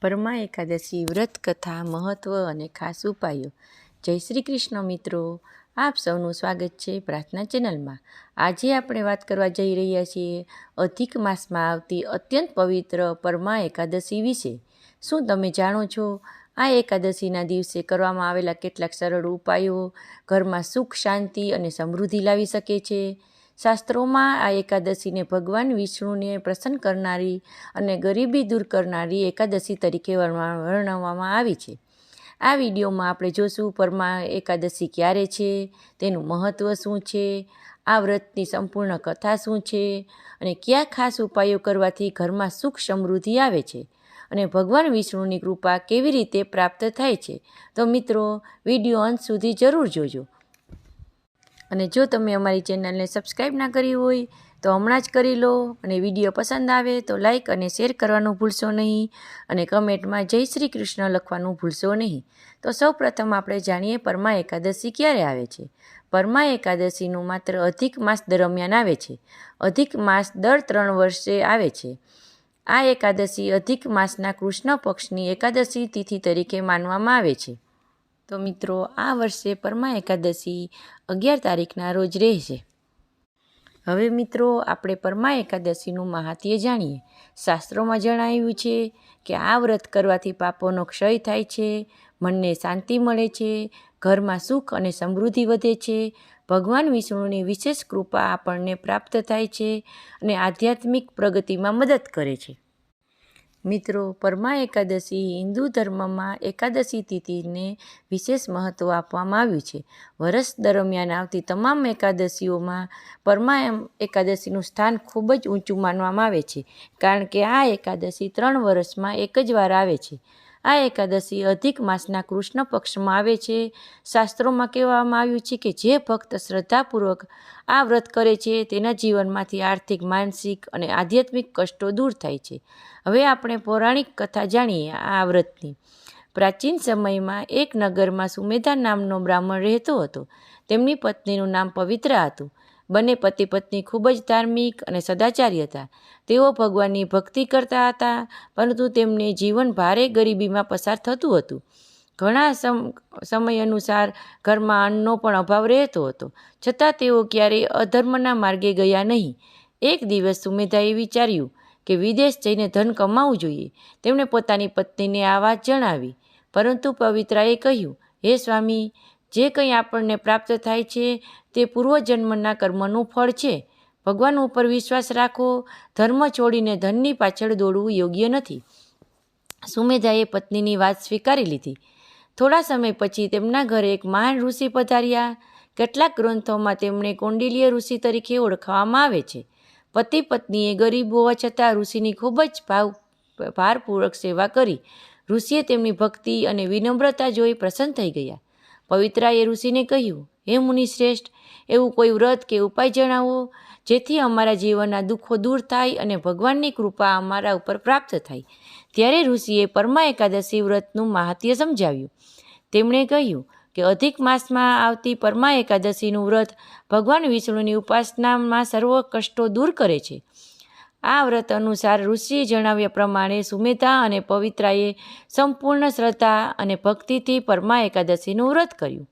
પરમાં એકાદશી વ્રત કથા મહત્ત્વ અને ખાસ ઉપાયો. જય શ્રી કૃષ્ણ મિત્રો, આપ સૌનું સ્વાગત છે પ્રાર્થના ચેનલમાં. આજે આપણે વાત કરવા જઈ રહ્યા છીએ અધિક માસમાં આવતી અત્યંત પવિત્ર પરમાં એકાદશી વિશે. શું તમે જાણો છો આ એકાદશીના દિવસે કરવામાં આવેલા કેટલાક સરળ ઉપાયો ઘરમાં સુખ, શાંતિ અને સમૃદ્ધિ લાવી શકે છે? શાસ્ત્રોમાં આ એકાદશીને ભગવાન વિષ્ણુને પ્રસન્ન કરનારી અને ગરીબી દૂર કરનારી એકાદશી તરીકે વર્ણવવામાં આવી છે. આ વિડીયોમાં આપણે જોશું પરમાં એકાદશી ક્યારે છે, તેનું મહત્ત્વ શું છે, આ વ્રતની સંપૂર્ણ કથા શું છે અને કયા ખાસ ઉપાયો કરવાથી ઘરમાં સુખ સમૃદ્ધિ આવે છે અને ભગવાન વિષ્ણુની કૃપા કેવી રીતે પ્રાપ્ત થાય છે. તો મિત્રો, વિડીયો અંત સુધી જરૂર જોજો. અને જો તમે અમારી ચેનલને સબસ્ક્રાઈબ ના કરી હોય તો હમણાં જ કરી લો, અને વિડીયો પસંદ આવે તો લાઈક અને શેર કરવાનું ભૂલશો નહીં, અને કમેન્ટમાં જય શ્રી કૃષ્ણ લખવાનું ભૂલશો નહીં. તો સૌપ્રથમ આપણે જાણીએ પરમાં એકાદશી ક્યારે આવે છે. પરમાં એકાદશીનું માત્ર અધિક માસ દરમિયાન આવે છે. અધિક માસ દર 3 વર્ષે આવે છે. આ એકાદશી અધિક માસના કૃષ્ણ પક્ષની એકાદશી તિથિ તરીકે માનવામાં આવે છે. તો મિત્રો, આ વર્ષે પરમાં એકાદશી 11 તારીખના રોજ રહેશે. હવે મિત્રો, આપણે પરમાં એકાદશીનું મહાત્મ્ય જાણીએ. શાસ્ત્રોમાં જણાવ્યું છે કે આ વ્રત કરવાથી પાપોનો ક્ષય થાય છે, મનને શાંતિ મળે છે, ઘરમાં સુખ અને સમૃદ્ધિ વધે છે, ભગવાન વિષ્ણુની વિશેષ કૃપા આપણને પ્રાપ્ત થાય છે અને આધ્યાત્મિક પ્રગતિમાં મદદ કરે છે. મિત્રો, પરમાં એકાદશી હિન્દુ ધર્મમાં એકાદશી તિથિને વિશેષ મહત્ત્વ આપવામાં આવ્યું છે. વર્ષ દરમિયાન આવતી તમામ એકાદશીઓમાં પરમાં એકાદશીનું સ્થાન ખૂબ જ ઊંચું માનવામાં આવે છે, કારણ કે આ એકાદશી 3 વર્ષમાં એક જ વાર આવે છે. આ એકાદશી અધિક માસના કૃષ્ણ પક્ષમાં આવે છે. શાસ્ત્રોમાં કહેવામાં આવ્યું છે કે જે ભક્ત શ્રદ્ધાપૂર્વક આ વ્રત કરે છે તેના જીવનમાંથી આર્થિક, માનસિક અને આધ્યાત્મિક કષ્ટો દૂર થાય છે. હવે આપણે પૌરાણિક કથા જાણીએ આ વ્રતની. પ્રાચીન સમયમાં એક નગરમાં સુમેધા નામનો બ્રાહ્મણ રહેતો હતો. તેમની પત્નીનું નામ પવિત્રા હતું. બંને પતિ પત્ની ખૂબ જ ધાર્મિક અને સદાચારી હતા. તેઓ ભગવાનની ભક્તિ કરતા હતા, પરંતુ તેમને જીવન ભારે ગરીબીમાં પસાર થતું હતું. ઘણા સમય અનુસાર ઘરમાં અન્નનો પણ અભાવ રહેતો હતો, છતાં તેઓ ક્યારેય અધર્મના માર્ગે ગયા નહીં. એક દિવસ સુમેધાએ વિચાર્યું કે વિદેશ જઈને ધન કમાવવું જોઈએ. તેમણે પોતાની પત્નીને આ વાત જણાવી, પરંતુ પવિત્રાએ કહ્યું, હે સ્વામી, જે કંઈ આપણને પ્રાપ્ત થાય છે તે પૂર્વજન્મના કર્મનું ફળ છે. ભગવાન ઉપર વિશ્વાસ રાખો. ધર્મ છોડીને ધનની પાછળ દોડવું યોગ્ય નથી. સુમેધાએ પત્નીની વાત સ્વીકારી લીધી. થોડા સમય પછી તેમના ઘરે એક મહાન ઋષિ પધાર્યા. કેટલાક ગ્રંથોમાં તેમને કૌંડિલ્ય ઋષિ તરીકે ઓળખવામાં આવે છે. પતિ પત્નીએ ગરીબ હોવા છતાં ઋષિની ખૂબ જ ભારપૂર્વક સેવા કરી. ઋષિએ તેમની ભક્તિ અને વિનમ્રતા જોઈ પ્રસન્ન થઈ ગયા. પવિત્રાએ ઋષિને કહ્યું, હે મુનિશ્રેષ્ઠ, એવું કોઈ વ્રત કે ઉપાય જણાવો જેથી અમારા જીવનના દુઃખો દૂર થાય અને ભગવાનની કૃપા અમારા ઉપર પ્રાપ્ત થાય. ત્યારે ઋષિએ પરમાં એકાદશી વ્રતનું મહાત્મ્ય સમજાવ્યું. તેમણે કહ્યું કે અધિક માસમાં આવતી પરમાં એકાદશીનું વ્રત ભગવાન વિષ્ણુની ઉપાસનામાં સર્વ કષ્ટો દૂર કરે છે. આ વ્રત અનુસાર ઋષિએ જણાવ્યા પ્રમાણે સુમેધા અને પવિત્રાએ સંપૂર્ણ શ્રદ્ધા અને ભક્તિથી પરમાં એકાદશીનું વ્રત કર્યું.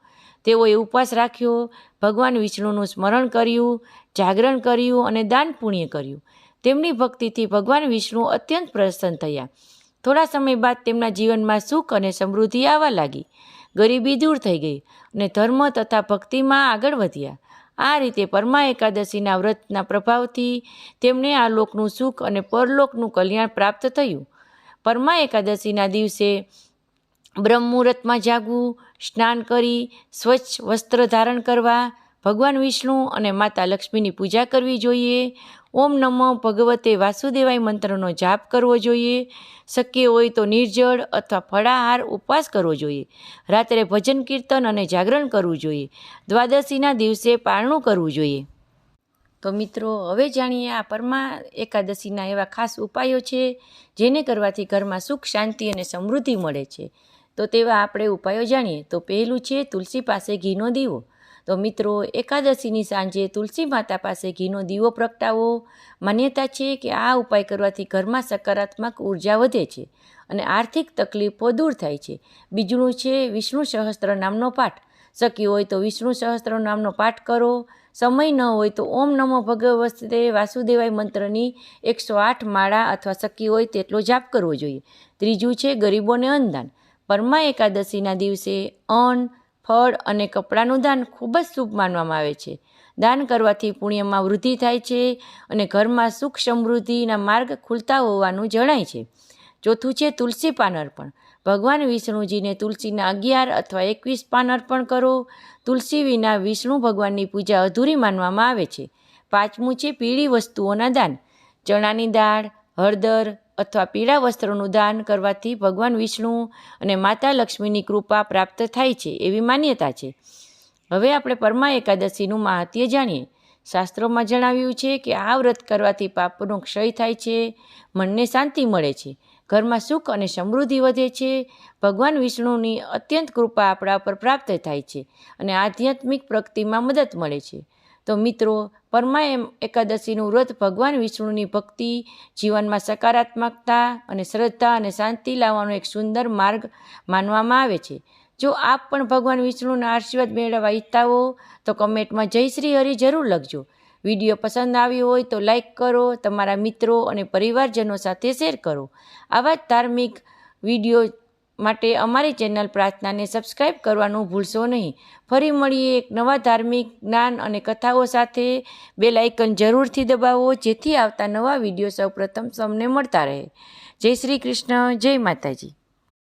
તેઓએ ઉપવાસ રાખ્યો, ભગવાન વિષ્ણુનું સ્મરણ કર્યું, જાગરણ કર્યું અને દાન પુણ્ય કર્યું. તેમની ભક્તિથી ભગવાન વિષ્ણુ અત્યંત પ્રસન્ન થયા. થોડા સમય બાદ તેમના જીવનમાં સુખ અને સમૃદ્ધિ આવવા લાગી. ગરીબી દૂર થઈ ગઈ અને ધર્મ તથા ભક્તિમાં આગળ વધ્યા. આ રીતે પરમાં એકાદશીના વ્રતના પ્રભાવથી તેમને આ લોકનું સુખ અને પરલોકનું કલ્યાણ પ્રાપ્ત થયું. પરમાં એકાદશીના દિવસે બ્રહ્મ મુહૂર્તમાં જાગવું, સ્નાન કરી સ્વચ્છ વસ્ત્ર ધારણ કરવા, ભગવાન વિષ્ણુ અને માતા લક્ષ્મીની પૂજા કરવી જોઈએ. ઓમ નમો ભગવતે વાસુદેવાય મંત્રનો જાપ કરવો જોઈએ. શક્ય હોય તો નિર્જળ અથવા ફળાહાર ઉપવાસ કરવો જોઈએ. રાત્રે ભજન કીર્તન અને જાગરણ કરવું જોઈએ. દ્વાદશીના દિવસે પારણું કરવું જોઈએ. તો મિત્રો, હવે જાણીએ આ પરમાં એકાદશીના એવા ખાસ ઉપાયો છે જેને કરવાથી ઘરમાં સુખ, શાંતિ અને સમૃદ્ધિ મળે છે. તો તેવા આપણે ઉપાયો જાણીએ. તો પહેલું છે તુલસી પાસે ઘીનો દીવો. તો મિત્રો, એકાદશીની સાંજે તુલસી માતા પાસે ઘીનો દીવો પ્રગટાવો. માન્યતા છે કે આ ઉપાય કરવાથી ઘરમાં સકારાત્મક ઉર્જા વધે છે અને આર્થિક તકલીફો દૂર થાય છે. બીજું છે વિષ્ણુ સહસ્ત્ર નામનો પાઠ. શક્ય હોય તો વિષ્ણુ સહસ્ત્ર નામનો પાઠ કરો. સમય ન હોય તો ઓમ નમો ભગવતે વાસુદેવાય મંત્રની 108 માળા અથવા શક્ય હોય તેટલો જાપ કરવો જોઈએ. ત્રીજું છે ગરીબોને અન્નદાન. પરમા એકાદશીના દિવસે અન્ન, ફળ અને કપડાનું દાન ખૂબ જ શુભ માનવામાં આવે છે. દાન કરવાથી પુણ્યમાં વૃદ્ધિ થાય છે અને ઘરમાં સુખ સમૃદ્ધિના માર્ગ ખુલતા હોવાનું જણાય છે. ચોથું છે તુલસી પાન અર્પણ. ભગવાન વિષ્ણુજીને તુલસીના 11 અથવા 21 પાન અર્પણ કરો. તુલસી વિના વિષ્ણુ ભગવાનની પૂજા અધૂરી માનવામાં આવે છે. પાંચમું છે પીળી વસ્તુઓના દાન. ચણાની દાળ, હળદર અથવા પીળા વસ્ત્રોનું દાન કરવાથી ભગવાન વિષ્ણુ અને માતા લક્ષ્મીની કૃપા પ્રાપ્ત થાય છે એવી માન્યતા છે. હવે આપણે પરમા એકાદશીનું મહાત્મ્ય જાણીએ. શાસ્ત્રોમાં જણાવ્યું છે કે આ વ્રત કરવાથી પાપનો ક્ષય થાય છે, મનને શાંતિ મળે છે, ઘરમાં સુખ અને સમૃદ્ધિ વધે છે, ભગવાન વિષ્ણુની અત્યંત કૃપા આપણા પર પ્રાપ્ત થાય છે અને આધ્યાત્મિક પ્રગતિમાં મદદ મળે છે. તો મિત્રો, પરમા એકાદશીનું વ્રત ભગવાન વિષ્ણુની ભક્તિ, જીવનમાં સકારાત્મકતા અને શ્રદ્ધા અને શાંતિ લાવવાનો એક સુંદર માર્ગ માનવામાં આવે છે. જો આપ પણ ભગવાન વિષ્ણુના આશીર્વાદ મેળવવા ઈચ્છતા હો તો કમેન્ટમાં જય શ્રી હરિ જરૂર લખજો. વિડીયો પસંદ આવ્યો હોય તો લાઈક કરો, તમારા મિત્રો અને પરિવારજનો સાથે શેર કરો. આવા જ ધાર્મિક વિડીયો માટે અમારી ચેનલ પ્રાર્થનાને સબસ્ક્રાઈબ કરવાનું ભૂલશો નહીં. ફરી મળીએ એક નવા ધાર્મિક જ્ઞાન અને કથાઓ સાથે. બેલ આઇકન જરૂરથી દબાવો જેથી આવતા નવા વિડીયો સૌપ્રથમ તમને મળતા રહે. જય શ્રી કૃષ્ણ, જય માતાજી.